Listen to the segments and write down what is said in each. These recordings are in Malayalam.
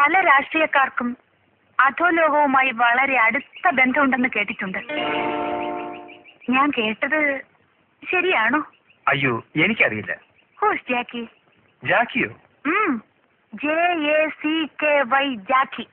പല രാഷ്ട്രീയക്കാർക്കും അധോലോകവുമായി വളരെ അടുത്ത ബന്ധമുണ്ടെന്ന് കേട്ടിട്ടുണ്ട്. ഞാൻ കേട്ടത് ശരിയാണോ? അയ്യോ, എനിക്കറിയില്ല. ഹൂസ് ജാക്കി? ജാക്കിയോ? JACKY ജാക്കി.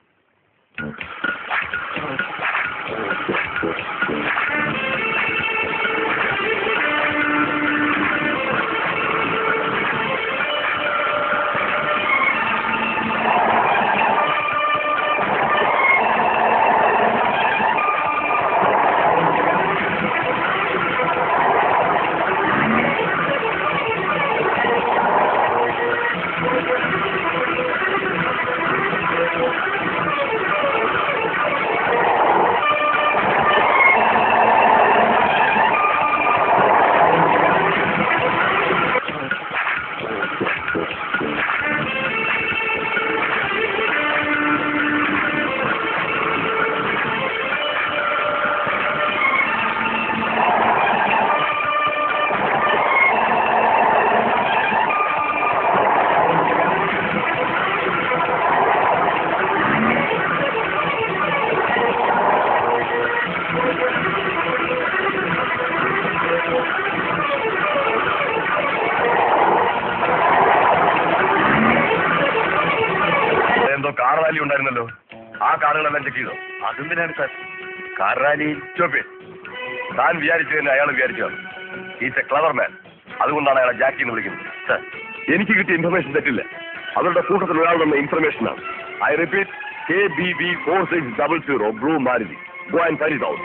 കാർ റാലി ഉണ്ടായിരുന്നല്ലോ, ആ കാറുകളെല്ലാം ചെക്ക് ചെയ്തോ? അതെന്തിനാണ് സാർ? കാർ റാലി താൻ വിചാരിച്ചു തന്നെ അയാൾ വിചാരിച്ചതാണ്. ഈസ് എ ക്ലവർ മാൻ. അതുകൊണ്ടാണ് അയാളെ ജാക്കി എന്ന് വിളിക്കുന്നത്. സാർ, എനിക്ക് കിട്ടിയ ഇൻഫർമേഷൻ തെറ്റില്ല. അവരുടെ കൂട്ടത്തിൽ ഒരാൾ തന്ന ഇൻഫർമേഷനാണ്. I repeat, KBV 4600 blue Maruti. Go and find it out.